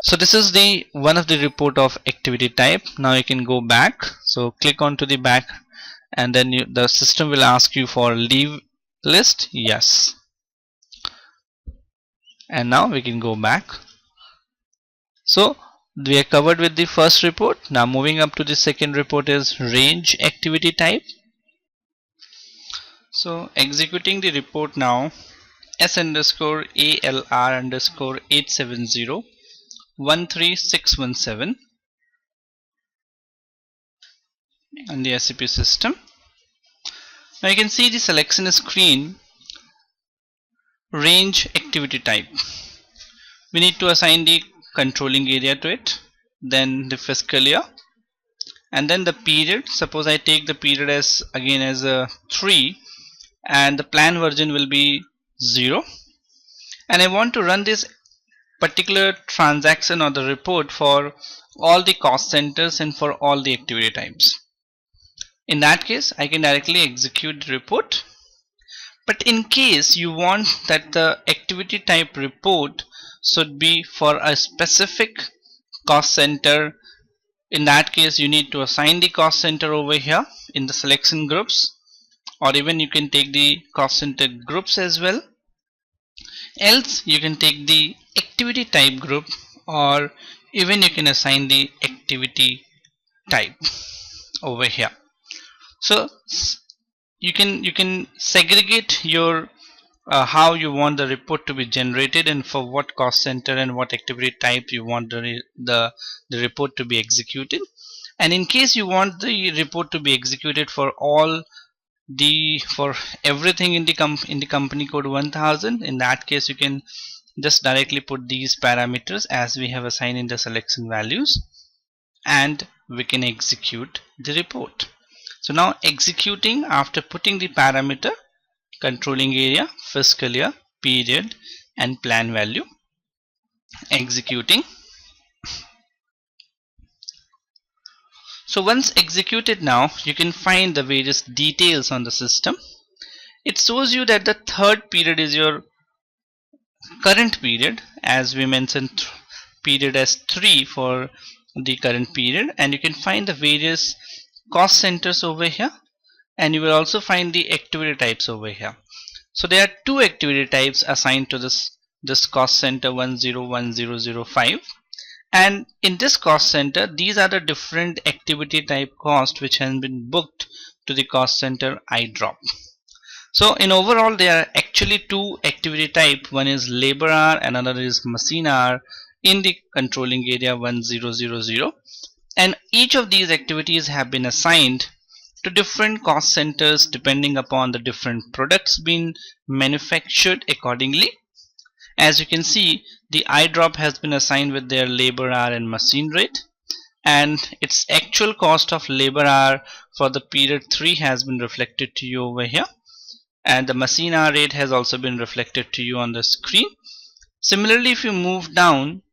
So this is the one of the report of activity type. Now you can go back. So click onto the back, and then the system will ask you for leave list. Yes. And now we can go back. So we are covered with the first report. Now moving up to the second report is range activity type. So executing the report now, S underscore ALR underscore 870 13617 on the SAP system. Now you can see the selection screen, range activity type. We need to assign the controlling area to it, then the fiscal year, and then the period. Suppose I take the period as again as a 3, and the plan version will be 0, and I want to run this particular transaction or the report for all the cost centers and for all the activity types. In that case, I can directly execute the report. But in case you want that the activity type report should be for a specific cost center, in that case you need to assign the cost center over here in the selection groups, or even you can take the cost center groups as well. Else you can take the activity type group, or even you can assign the activity type over here. So you can segregate your how you want the report to be generated and for what cost center and what activity type you want the report to be executed. And in case you want the report to be executed for all for everything in the company code 1000. In that case, you can just directly put these parameters as we have assigned in the selection values, and we can execute the report. So now executing after putting the parameter, controlling area, fiscal year, period, and plan value, executing. So once executed, now you can find the various details on the system. It shows you that the third period is your current period, as we mentioned period as 3 for the current period, and you can find the various cost centers over here, and you will also find the activity types over here. So there are two activity types assigned to this cost center 101005, and in this cost center these are the different activity type cost which has been booked to the cost center I drop. So in overall there are actually two activity type, one is labor hour, another is machine hour in the controlling area 1000, and each of these activities have been assigned to different cost centers depending upon the different products being manufactured accordingly. As you can see, the I drop has been assigned with their labor hour and machine rate, and its actual cost of labor hour for the period 3 has been reflected to you over here, and the machine hour rate has also been reflected to you on the screen. Similarly, if you move down,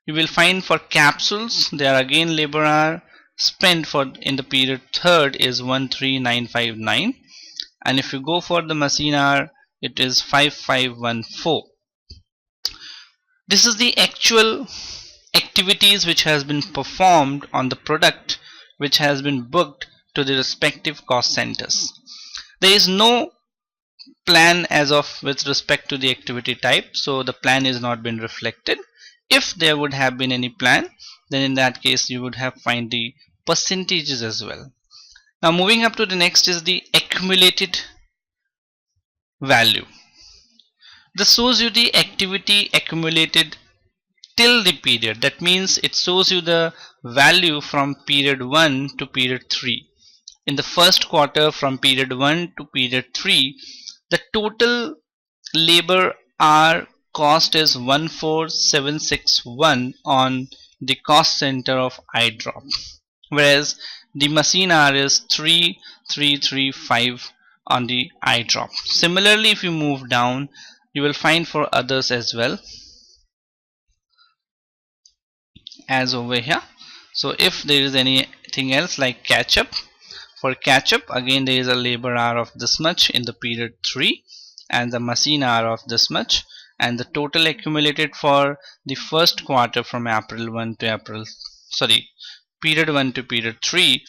you will find for capsules there again labor hour spent for in the period third is 13959, and if you go for the machine hour it is 5514. This is the actual activities which has been performed on the product which has been booked to the respective cost centers. There is no plan as of with respect to the activity type, so the plan is not been reflected. If there would have been any plan, then in that case you would have find the percentages as well. Now moving up to the next is the accumulated value. This shows you the activity accumulated till the period. That means it shows you the value from period 1 to period 3. In the first quarter from period 1 to period 3, the total labor hour cost is 14761 on the cost center of I drop, whereas the machine hour is 3335 on the I drop. Similarly, if you move down, you will find for others as well as over here. So if there is anything else like catch up, for catch up again there is a labor hour of this much in the period 3 and the machine hour of this much, and the total accumulated for the first quarter from period 1 to period 3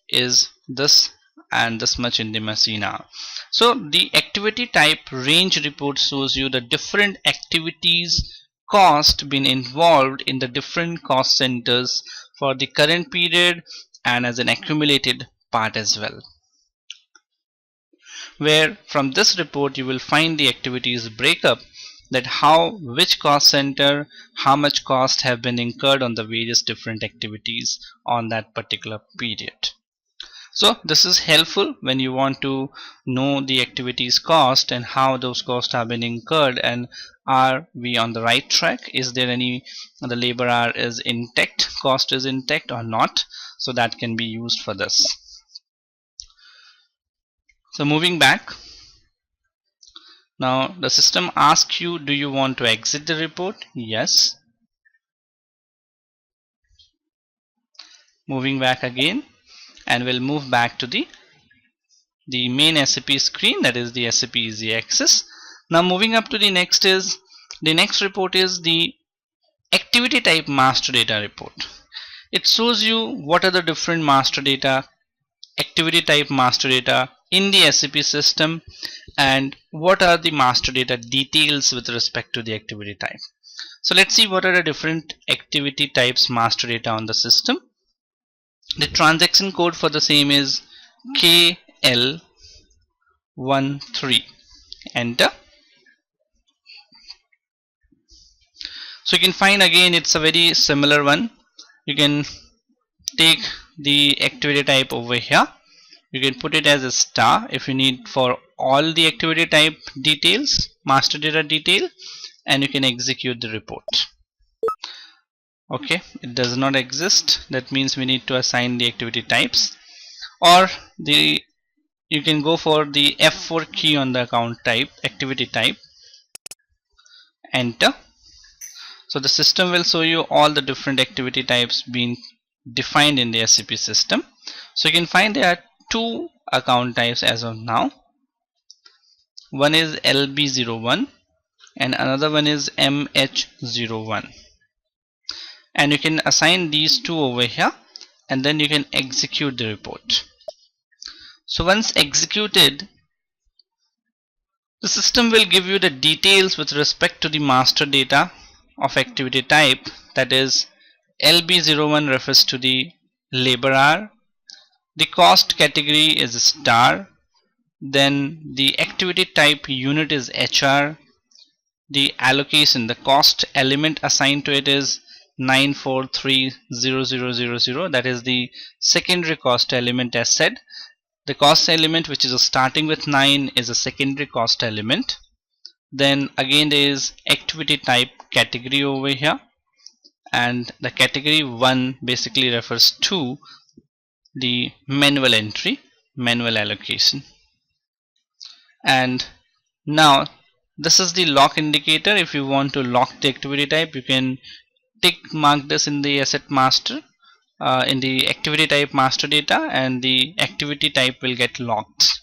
is this and this much in the machine hour. So the activity type range report shows you the different activities cost been involved in the different cost centers for the current period and as an accumulated part as well, where from this report you will find the activities breakup, that which cost center how much cost have been incurred on the various different activities on that particular period. So this is helpful when you want to know the activities cost and how those costs have been incurred, and are we on the right track, is there any the labor hour is intact, cost is intact or not. So that can be used for this. So moving back, now the system asks you, do you want to exit the report? Yes. Moving back again, and we'll move back to the main SAP screen, that is the SAP Easy Access. Now moving up to the next report is the activity type master data report. It shows you what are the different master data, activity type master data in the SAP system, and what are the master data details with respect to the activity type. So let's see what are the different activity types master data on the system. The transaction code for the same is KL13. Enter. So you can find again it's a very similar one. You can take the activity type over here. You can put it as a star if you need for all the activity type details, master data detail, and you can execute the report. Okay, it does not exist. That means we need to assign the activity types, or you can go for the F4 key on the account type, activity type, enter. So the system will show you all the different activity types being defined in the SAP system. So you can find there are two account types as of now. One is LB01 and another one is MH01, and you can assign these two over here, and then you can execute the report. So once executed, the system will give you the details with respect to the master data of activity type, that is LB01 refers to the labor hour, the cost category is star, then the activity type unit is HR, the allocation, the cost element assigned to it is 9430000, that is the secondary cost element as said. The cost element which is starting with 9 is a secondary cost element. Then again there is activity type category over here, and the category 1 basically refers to the manual entry, manual allocation. And now this is the lock indicator. If you want to lock the activity type, you can tick mark this in the asset master, in the activity type master data, and the activity type will get locked.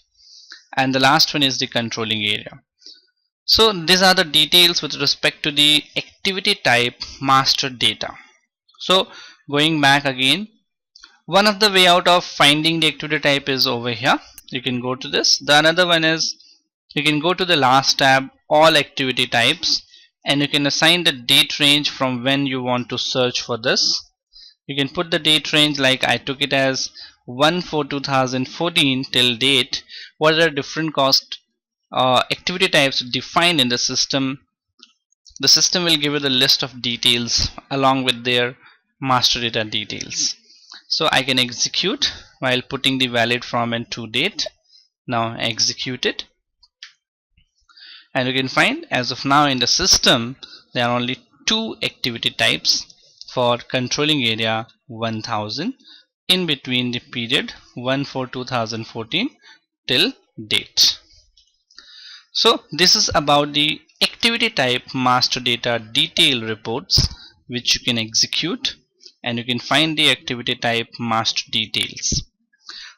And the last one is the controlling area. So these are the details with respect to the activity type master data. So going back again, one of the way out of finding the activity type is over here. You can go to this. The another one is you can go to the last tab, all activity types, and you can assign the date range from when you want to search for this. You can put the date range like I took it as 1/4/2014 till date. What are different cost activity types defined in the system? The system will give you the list of details along with their master data details. So I can execute while putting the valid from and to date. Now execute it, and you can find as of now in the system there are only two activity types for controlling area 1000 in between the period 1/4/2014 till date. So this is about the activity type master data detail reports which you can execute, and you can find the activity type master details.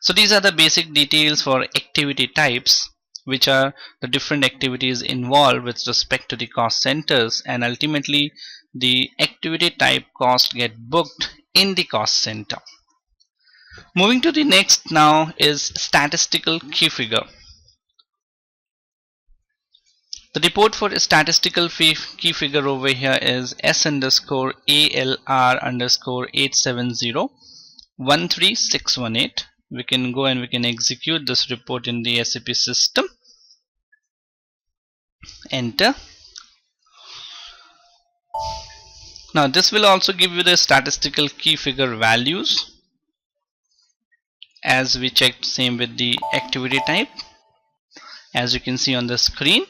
So these are the basic details for activity types, which are the different activities involved with respect to the cost centers, and ultimately the activity type cost get booked in the cost center. Moving to the next now is statistical key figure. The report for statistical key figure over here is S_ALR_870136618. We can go and we can execute this report in the SAP system. Enter. Now this will also give you the statistical key figure values as we checked, same with the activity type as you can see on the screen.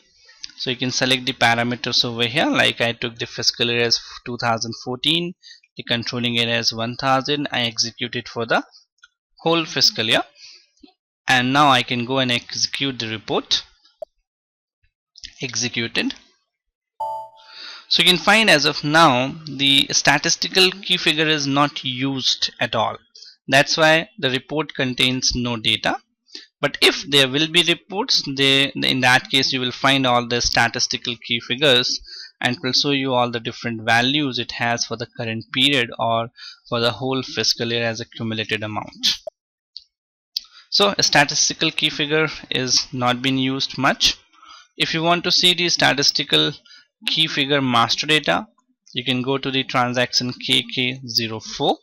So you can select the parameters over here, like I took the fiscal year as 2014, the controlling area as 1000. I executed for the whole fiscal year, and now I can go and execute the report. Executed. So you can find as of now the statistical key figure is not used at all. That's why the report contains no data. But if there will be reports, in that case you will find all the statistical key figures, and it will show you all the different values it has for the current period or for the whole fiscal year as a cumulated amount. So a statistical key figure is not being used much. If you want to see the statistical key figure master data, you can go to the transaction KK04,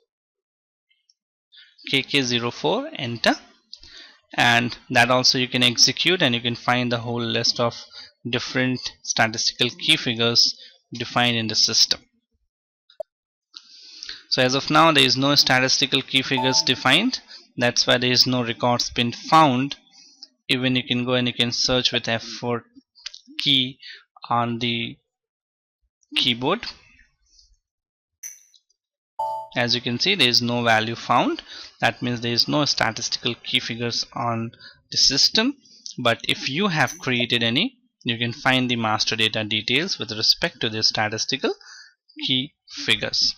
enter, and that also you can execute, and you can find the whole list of different statistical key figures defined in the system. So as of now there is no statistical key figures defined. That's why there is no records been found. Even you can go and you can search with F4 key on the keyboard. As you can see, there is no value found. That means there is no statistical key figures on the system. But if you have created any, you can find the master data details with respect to the statistical key figures.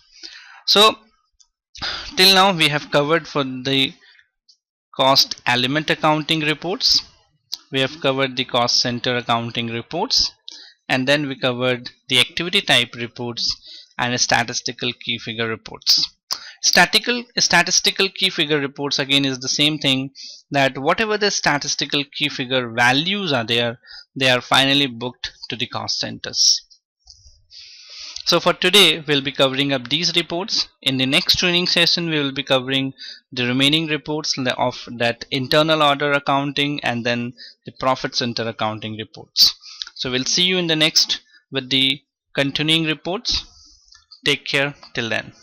So till now we have covered for the cost element accounting reports, we have covered the cost center accounting reports, and then we covered the activity type reports and statistical key figure reports. Statistical key figure reports again is the same thing, that whatever the statistical key figure values are there, they are finally booked to the cost centers. So for today we'll be covering up these reports. In the next training session we will be covering the remaining reports of that internal order accounting and then the profit center accounting reports. So we'll see you in the next with the continuing reports. Take care till then.